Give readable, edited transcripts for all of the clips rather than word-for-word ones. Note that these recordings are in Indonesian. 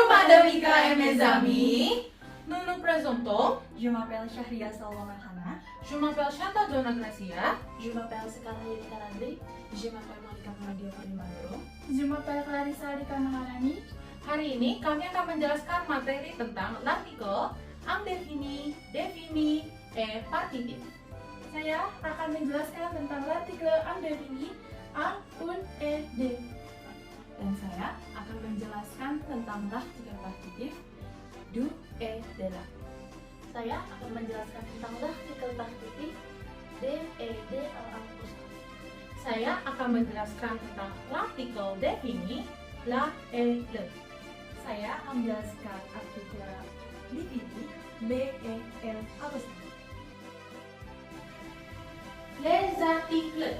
Madamika et mes amis, nous nous présentons. Je m'appelle Shahria Salwa Hana. Je m'appelle Chantal Donna Gracia. Je m'appelle Sekala Yeni Karandri. Je m'appelle Malika Madia Purnimandoro. Je m'appelle Clarissa Adika Maharani. Hari ini kami akan menjelaskan materi tentang l'article, indéfini, défini, et partitif. Saya akan menjelaskan tentang l'article indéfini, un, et de. Dan saya akan menjelaskan tentang l'article partitif du et de la. Saya akan menjelaskan tentang l'article partitif de et de al-apostrophe. Saya akan menjelaskan tentang l'article défini, la et le. Saya akan menjelaskan artikel défini, le et el apostrophe. Les articles.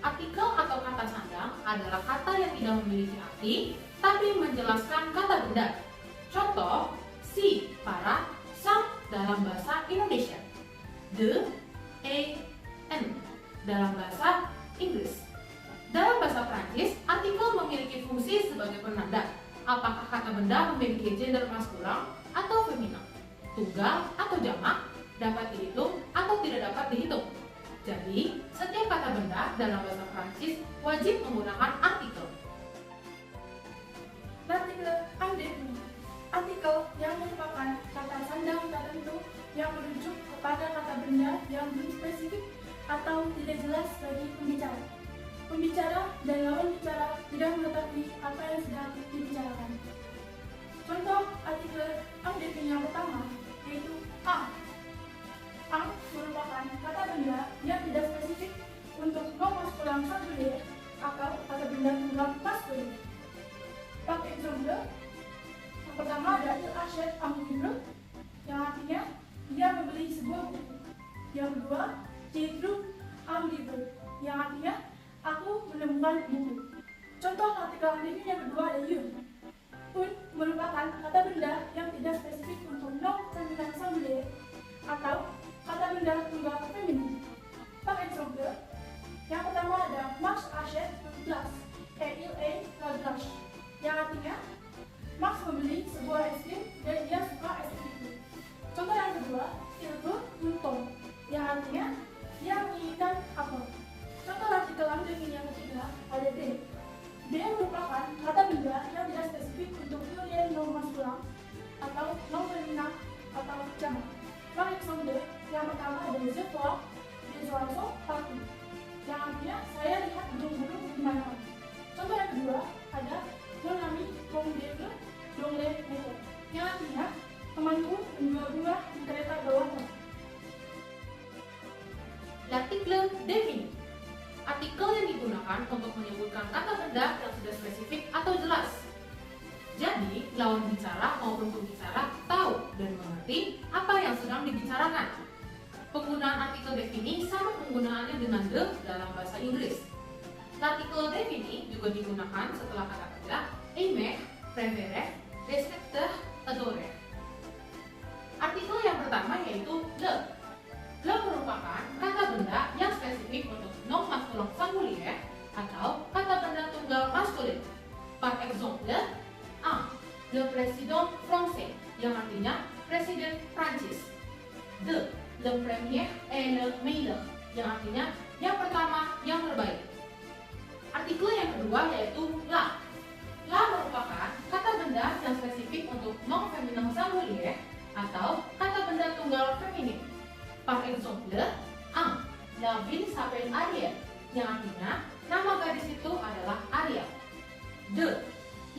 Artikel atau kata sandang adalah kata yang tidak memiliki arti, tapi menjelaskan kata benda. Contoh, si, para, sang dalam bahasa Indonesia, de, n dalam bahasa Inggris. Dalam bahasa Prancis, artikel memiliki fungsi sebagai penanda apakah kata benda memiliki gender maskulin atau feminin, tunggal atau jamak, dapat dihitung atau tidak dapat dihitung. Jadi, setiap kata benda dalam bahasa Prancis wajib menggunakan artikel. L'article indéfini, artikel yang merupakan kata sandang tertentu yang merujuk kepada kata benda yang belum spesifik atau tidak jelas bagi pembicara. Pembicara dan lawan bicara tidak mengetahui apa yang sedang dibicarakan. Contoh artikel indéfini yang pertama yaitu un. Un merupakan kata benda yang tidak spesifik untuk nom masculin singulier atau kata benda tunggal maskulin. Par exemple, yang pertama ada il achète un livre, yang artinya dia membeli sebuah buku. Yang kedua, j'ai trouvé un livre, yang artinya aku menemukan buku. Contoh artikel indéfini yang kedua ada une. Une merupakan kata benda yang tidak spesifik untuk nom feminin singulier atau kata benda tunggal feminin. Par exemple, yang pertama ada Max achète une glace et il aime la glace, yang artinya Max membeli sebuah es krim dan dia suka es krim itu. Contoh yang kedua, il veut une pomme, yang artinya dia menginginkan apel. Contoh artikel indéfini yang ketiga ada D. D merupakan kata benda yang tidak spesifik untuk pluriel nom maskulin atau nom feminin atau jamak. Par exemple, yang pertama ada je vois des oiseaux partout, yang artinya saya lihat burung-burung di mana-mana. Contoh yang kedua ada mon ami conduit dans les métros, yang artinya temanku menjual bunga di kereta bawah tanah. L'article défini. Artikel yang digunakan untuk menyebutkan kata benda yang sudah spesifik atau jelas. Jadi, lawan bicara maupun pembicara tahu dan mengerti apa yang sedang dibicarakan. Penggunaan artikel défini sama penggunaannya dengan de dalam bahasa Inggris. L'article défini juga digunakan setelah kata kerja aimer, préférer, respecter, adorer. Artikel yang pertama yaitu le. Le merupakan kata benda yang spesifik untuk nom masculin singulier atau kata benda tunggal maskulin. Par exemple, le président français, yang artinya presiden Prancis. De, le premier et le meilleur, yang artinya yang pertama, yang terbaik. Artikel yang kedua yaitu la. La merupakan kata benda yang spesifik untuk nom feminin singulier atau kata benda tunggal feminin. Par exemple, la ville s'appelle Ariel, yang artinya nama gadis itu adalah Ariel. De,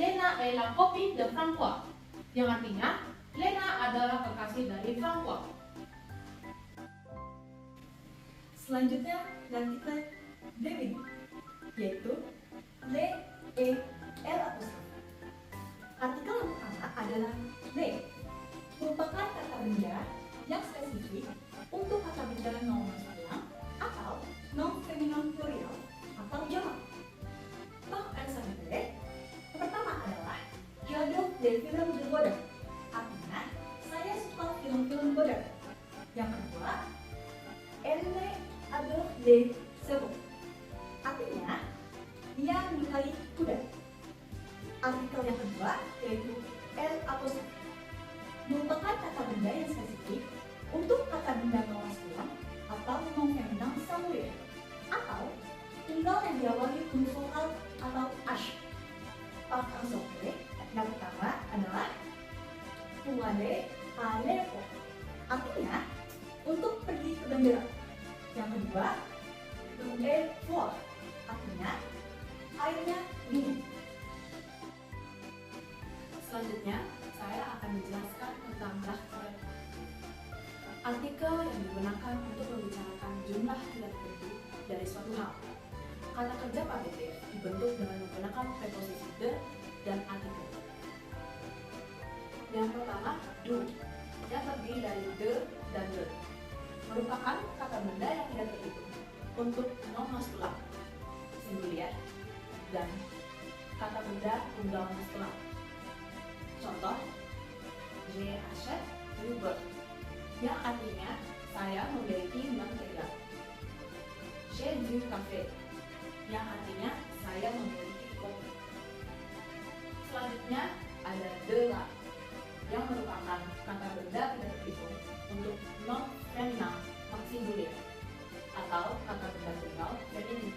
Lena est la copine de François, yang artinya Lena adalah kekasih dari François. Selanjutnya, l'article défini, yaitu le et el apostrophe. Artikel yang pertama adalah le, merupakan kata benda yang spesifik untuk kata benda nom maskulin atau nom feminin plurial atau jamak. Par exemple, yang pertama adalah j'adore les films de Godard, artinya saya suka film-film Godard. Yang kedua, elle adore les chevaux, artinya dia menyukai kuda. Artikel yang kedua yaitu L apostrof merupakan kata benda yang spesifik untuk kata benda non maskulan atau non feminin singulier atau tunggal yang diawali unsur al atau ash. Par exemple, yang pertama adalah pour aller à l'aéroport, artinya untuk pergi ke bandara. Yang kedua, pour aller voir, artinya airnya minum. Selanjutnya, saya akan menjelaskan tentang lahir. Artikel yang digunakan untuk membicarakan jumlah tidak tertentu dari suatu hal. Kata kerja partitif dibentuk dengan menggunakan preposisi de dan artikel. Yang pertama, do, yang terdiri dari de dan le, merupakan kata benda yang tidak terhitung untuk non maskulan, singulier, dan kata benda tunggal maskulan. Contoh, j'ai acheté du beurre, yang artinya saya memiliki mentega. J'ai du café, yang artinya saya memiliki kopi. Selanjutnya ada de la, yang merupakan kata benda tidak terhitung untuk non feminin singulier atau kata benda tunggal feminin.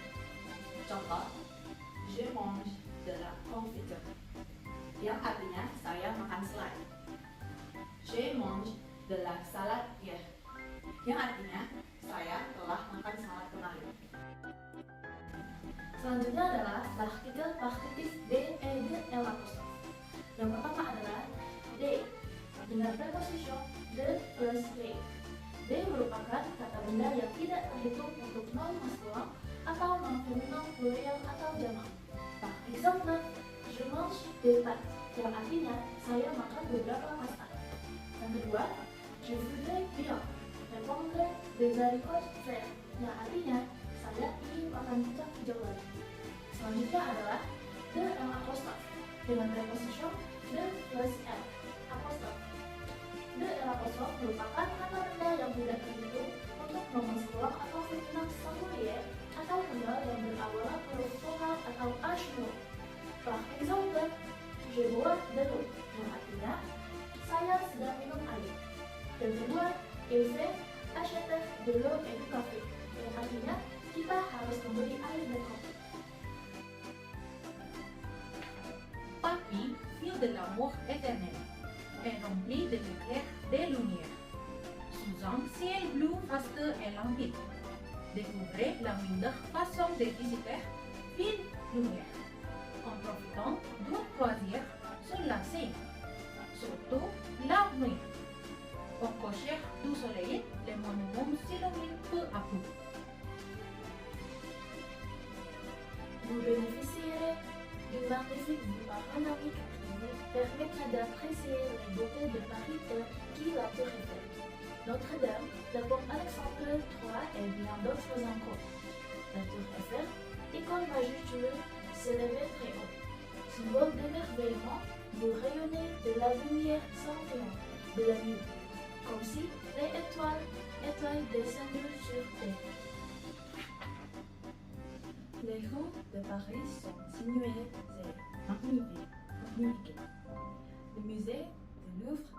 Contoh, je mange de la confiture, yang artinya saya makan selai. Je mange de la salade hier, yang artinya saya telah makan salad kemarin. Selanjutnya adalah partikel partitif D et de L apostrof. Yang pertama adalah D dengan preposisi de plus le. D merupakan kata benda yang tidak terhitung untuk non maskulin atau non feminin pluriel atau jamak. Par exemple, je mange des pâtes, yang artinya saya makan beberapa pasta. Yang kedua, je voudrais bien répondre des haricots verts, yang artinya saya ingin makan kacang hijau lagi. Selanjutnya adalah de L apostrof dengan preposisi de plus L apostrof. De L apostrof merupakan kata benda yang tidak terhitung untuk non maskulin atau feminin singulier atau tunggal yang berawal huruf vokal atau H mulut. Par exemple, je bois de l'eau, yang artinya saya sedang minum air. Yang kedua, il fait acheter de l'eau et du café, yang artinya kita harus membeli air dan kopi. Papi, fil de l'amour éternel, est rempli de l'éclair des lumières. Sous un ciel bleu vaste et limpide, découvrez la meilleure façon de visiter ville lumière, en profitant d'une croisière sur la Seine, surtout la nuit. Au coucher du soleil, les monuments s'illuminent peu à peu. Vous bénéficierez d'une magnifique vue panoramique qui vous permettra d'apprécier les beautés de Paris qui la Tour Eiffel, Notre-Dame, la Porte Alexandre III et bien d'autres encore. La Tour Eiffel, icône majestueuse, s'élevait très haut. Symbole d'émerveillement, vous rayonnez de la lumière scintillante de la nuit, comme si les étoiles descendaient sur terre. Les rues de Paris sont sinueuses et magnifiques. Le musée du Louvre,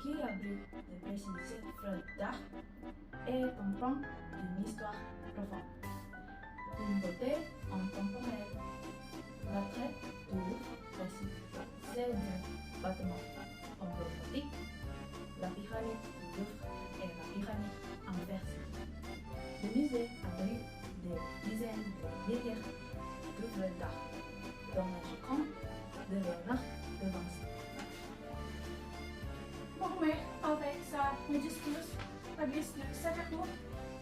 qui abrite de précieuses œuvres d'art, est empreint d'une histoire profonde, d'une beauté intemporelle. La traite du Louvre réside celle d'un bâtiment emblématique, la pyramide du Louvre et la pyramide inversée. Le musée abrite des dizaines de milliers d'œuvres d'art, dont la Joconde de Léonard de Vinci. Mahomet, avec sa majestueuse église de Sacré-Cœur,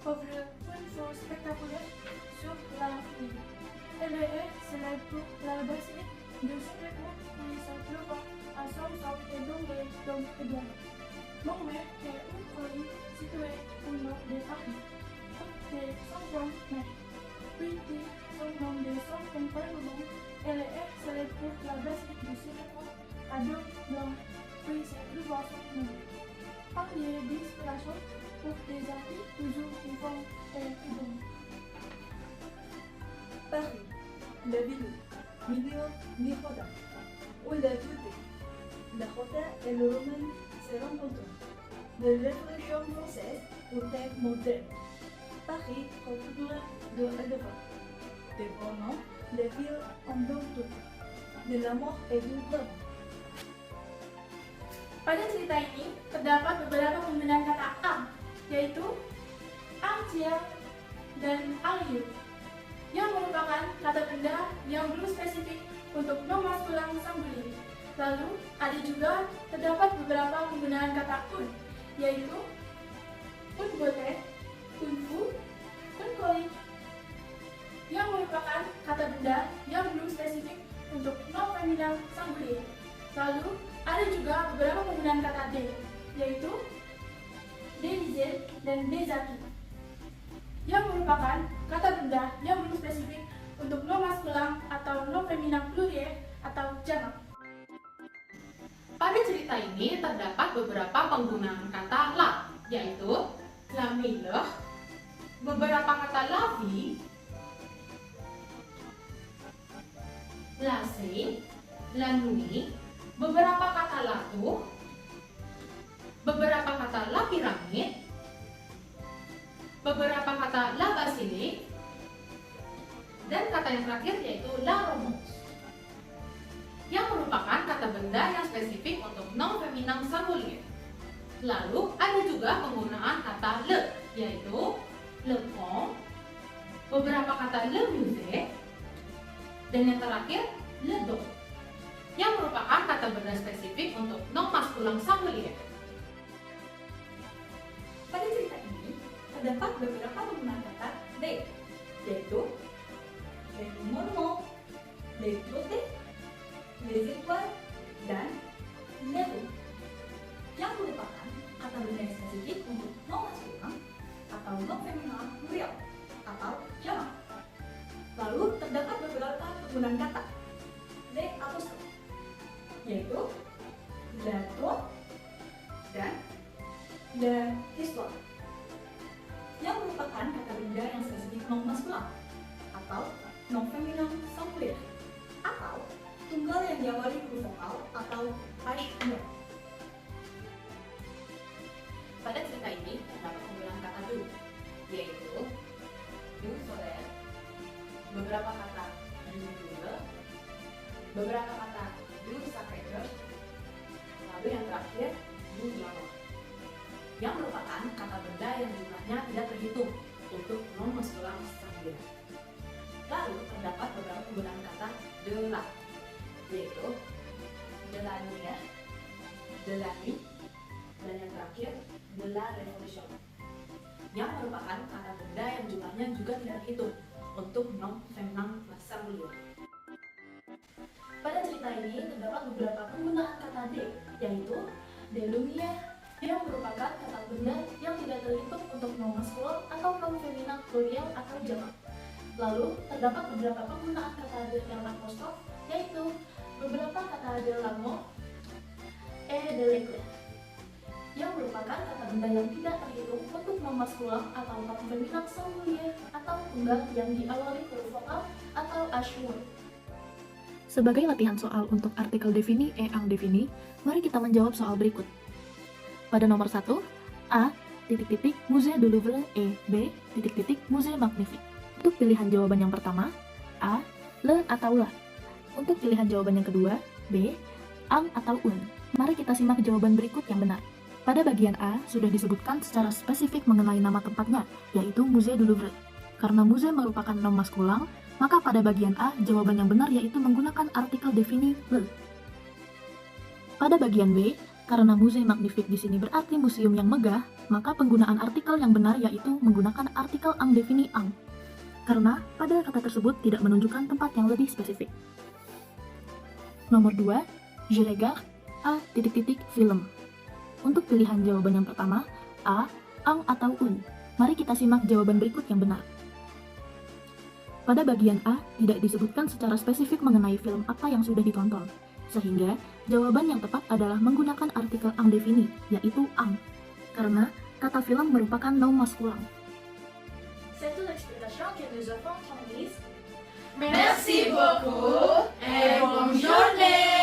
offre une vue spectaculaire sur la ville. Elle est célèbre pour la basilique de Sacré-Cœur qui se trouve à son centre dans les dômes de Blanc. Mahomet est une colline située au nord de Paris, de 120 mètres. Puis de son nom de son compagnon, elle est célèbre pour la basilique de Sacré-Cœur à dôme blanc. Puis c'est plus voir son nom. Parlier d'inspiration pour des artistes toujours vivants et vivants. Paris, la ville, milieu miroir, où la beauté, Dakota et le Romain se rencontrent. De Révolution française au temps moderne. Paris recouvre de Rédefort. Des pronoms, des villes en tout. De la mort et du globe. Pada cerita ini terdapat beberapa penggunaan kata ang, yaitu angciel dan aliu, yang merupakan kata benda yang belum spesifik untuk nom maskulan singulier. Lalu ada juga terdapat beberapa penggunaan kata un, yaitu un beauté, un fou, un collègue, yang merupakan kata benda yang belum spesifik untuk nom feminin singulier. Lalu ada juga beberapa penggunaan kata de, yaitu delisel dan desaki, yang merupakan kata benda yang belum spesifik untuk nom maskulin atau nom feminin pluriel atau jamak. Pada cerita ini terdapat beberapa penggunaan kata la, yaitu la mille, beberapa kata la vie, la seine, la nuit, beberapa kata la tour, beberapa kata la pyramide, beberapa kata la basilique, dan kata yang terakhir yaitu la romance, yang merupakan kata benda yang spesifik untuk nom feminin singulier. Lalu ada juga penggunaan kata le, yaitu le pont, beberapa kata le musée, dan yang terakhir le don, yang merupakan kata benda spesifik untuk nom maskulin singulier. Pada cerita ini terdapat beberapa penggunaan kata de, yaitu les monuments, les beautés, les étoiles, dan les rues, yang merupakan kata benda yang spesifik untuk nom maskulin atau nom feminin pluriel atau jamak. Lalu terdapat beberapa penggunaan kata le apostrophe, yaitu la toi dan la histoire, yang merupakan kata benda yang spesifik nom maskulin atau nom feminin singulier atau tunggal yang diawali huruf vokal atau h. Pada cerita ini terdapat penggunaan kata du, yaitu du solaire, beberapa kata du double, beberapa kata du sacré-cœur, lalu yang terakhir du glamour, yang merupakan kata benda yang jumlahnya tidak terhitung untuk nom maskulin singulier. Lalu terdapat beberapa penggunaan kata de la, yaitu de la lumière, de la nuit, dan yang terakhir de la révolution, yang merupakan kata benda yang jumlahnya juga tidak terhitung untuk nom feminin singulier. Pada cerita ini terdapat beberapa penggunaan kata de, yaitu de lumière, yang merupakan kata benda yang tidak terhitung untuk nom maskulin atau nom feminin pluriel atau jamak. Lalu terdapat beberapa penggunaan kata de l'apostrophe, yaitu beberapa kata de l'amour et de l'éclair, yang merupakan kata benda yang tidak terhitung untuk nom maskulin atau nom feminin singulier atau tunggal yang diawali huruf vokal atau h. Sebagai latihan soal untuk artikel defini et indefini, mari kita menjawab soal berikut. Pada nomor 1, A, Musée du Louvre et B, Musée Magnifique. Untuk pilihan jawaban yang pertama, A, le atau la. Untuk pilihan jawaban yang kedua, B, ang atau un. Mari kita simak jawaban berikut yang benar. Pada bagian A, sudah disebutkan secara spesifik mengenai nama tempatnya, yaitu Musée du Louvre. Karena musée merupakan nom maskulin, maka pada bagian A, jawaban yang benar yaitu menggunakan artikel defini le. Pada bagian B, karena Musée Magnifique di sini berarti museum yang megah, maka penggunaan artikel yang benar yaitu menggunakan artikel indefini ang. Karena pada kata tersebut tidak menunjukkan tempat yang lebih spesifik. Nomor 2, je regarde A, film. Untuk pilihan jawaban yang pertama, A, ang atau un. Mari kita simak jawaban berikut yang benar. Pada bagian A, tidak disebutkan secara spesifik mengenai film apa yang sudah ditonton. Sehingga, jawaban yang tepat adalah menggunakan artikel indefini, yaitu ang. Karena kata film merupakan nom maskulin. C'est toute l'explication que nous avons comprise. Merci beaucoup et bonne journée!